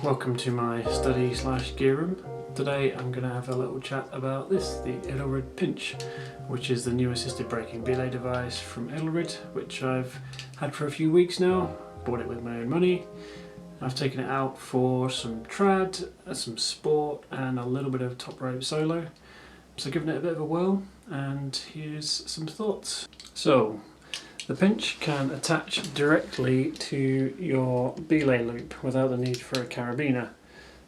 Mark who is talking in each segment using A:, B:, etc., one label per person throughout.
A: Welcome to my study / gear room. Today I'm going to have a little chat about this, the Edelrid Pinch, which is the new assisted braking belay device from Edelrid, which I've had for a few weeks now. Bought it with my own money. I've taken it out for some trad, some sport and a little bit of top rope solo. So giving it a bit of a whirl, and here's some thoughts. So the Pinch can attach directly to your belay loop without the need for a carabiner.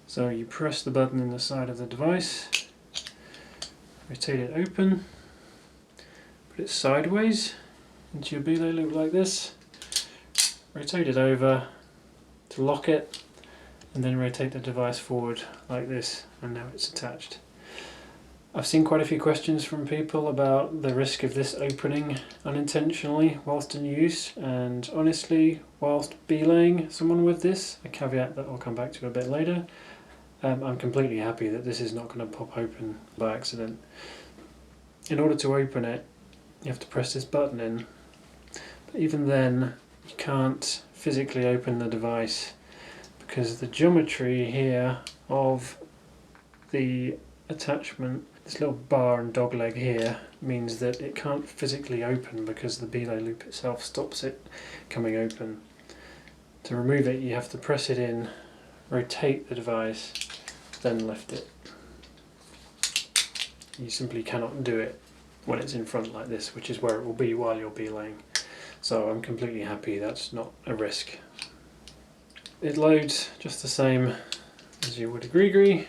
A: So you press the button in the side of the device, rotate it open, put it sideways into your belay loop like this, rotate it over to lock it, and then rotate the device forward like this, and now it's attached. I've seen quite a few questions from people about the risk of this opening unintentionally whilst in use, and honestly, whilst belaying someone with this, a caveat that I'll come back to a bit later, I'm completely happy that this is not going to pop open by accident. In order to open it, you have to press this button in, but even then you can't physically open the device because the geometry here of the attachment, this little bar and dog leg here, means that it can't physically open because the belay loop itself stops it coming open. To remove it, you have to press it in, rotate the device, then lift it. You simply cannot do it when it's in front like this, which is where it will be while you're belaying. So I'm completely happy that's not a risk. It loads just the same as you would a GriGri.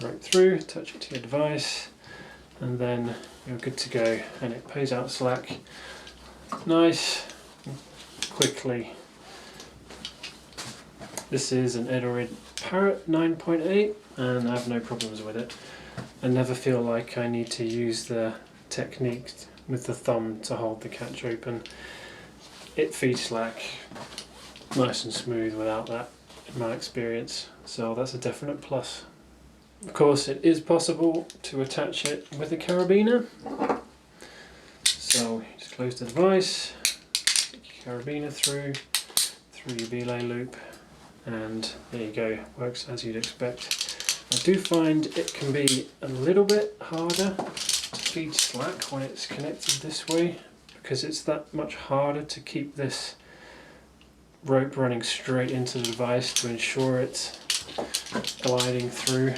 A: Right through, attach it to your device, and then you're good to go, and it pays out slack nice and quickly. This is an Edelrid Parrot 9.8 and I have no problems with it. I never feel like I need to use the technique with the thumb to hold the catch open. It feeds slack nice and smooth without that, in my experience, so that's a definite plus. Of course, it is possible to attach it with a carabiner. So you just close the device, take your carabiner through your belay loop, and there you go, works as you'd expect. I do find it can be a little bit harder to feed slack when it's connected this way, because it's that much harder to keep this rope running straight into the device to ensure it's gliding through.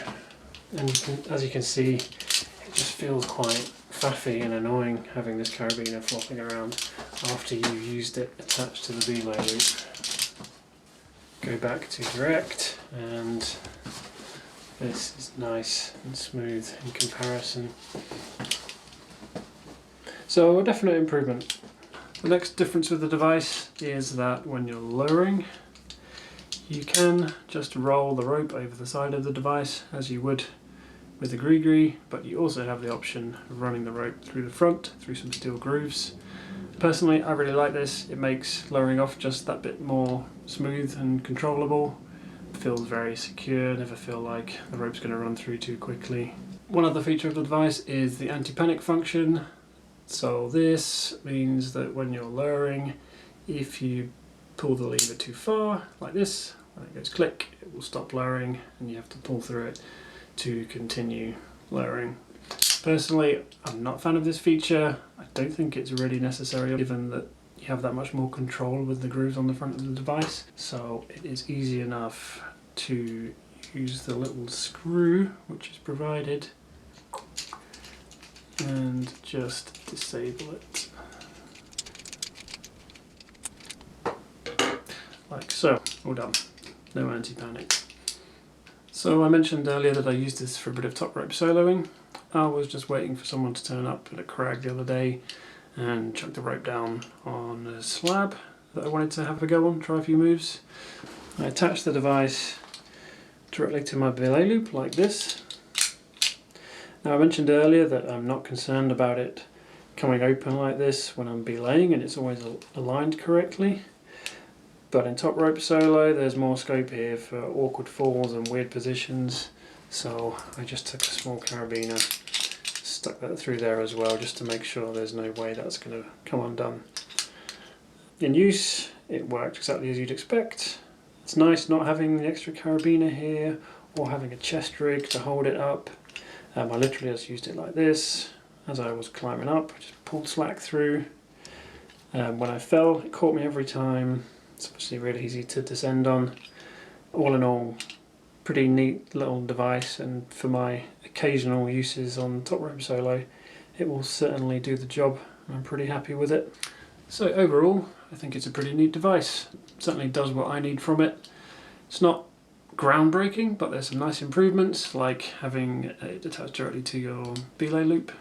A: And as you can see, it just feels quite faffy and annoying having this carabiner flopping around after you've used it attached to the belay loop. Go back to direct, and this is nice and smooth in comparison. So a definite improvement. The next difference with the device is that when you're lowering, you can just roll the rope over the side of the device as you would with the GriGri, but you also have the option of running the rope through the front, through some steel grooves. Personally, I really like this. It makes lowering off just that bit more smooth and controllable. It feels very secure, never feel like the rope's going to run through too quickly. One other feature of the device is the anti-panic function. So this means that when you're lowering, if you pull the lever too far, like this, when it goes click, it will stop lowering and you have to pull through it to continue lowering. Personally, I'm not a fan of this feature. I don't think it's really necessary given that you have that much more control with the grooves on the front of the device. So it is easy enough to use the little screw which is provided and just disable it. Like so, all done. No anti-panic. So I mentioned earlier that I used this for a bit of top rope soloing. I was just waiting for someone to turn up at a crag the other day and chuck the rope down on a slab that I wanted to have a go on, try a few moves. I attached the device directly to my belay loop like this. Now I mentioned earlier that I'm not concerned about it coming open like this when I'm belaying, and it's always aligned correctly. But in top rope solo there's more scope here for awkward falls and weird positions, so I just took a small carabiner, stuck that through there as well just to make sure there's no way that's going to come undone. In use it worked exactly as you'd expect. It's nice not having the extra carabiner here or having a chest rig to hold it up. I literally just used it like this as I was climbing up, just pulled slack through. When I fell, it caught me every time. It's obviously really easy to descend on. All in all, pretty neat little device, and for my occasional uses on top rope solo, it will certainly do the job. I'm pretty happy with it. So overall, I think it's a pretty neat device. It certainly does what I need from it. It's not groundbreaking, but there's some nice improvements, like having it attached directly to your belay loop.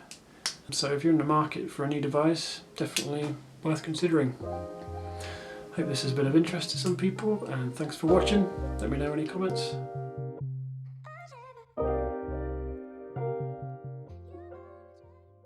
A: So if you're in the market for a new device, definitely worth considering. Hope this has been of interest to some people, and thanks for watching. Let me know any comments.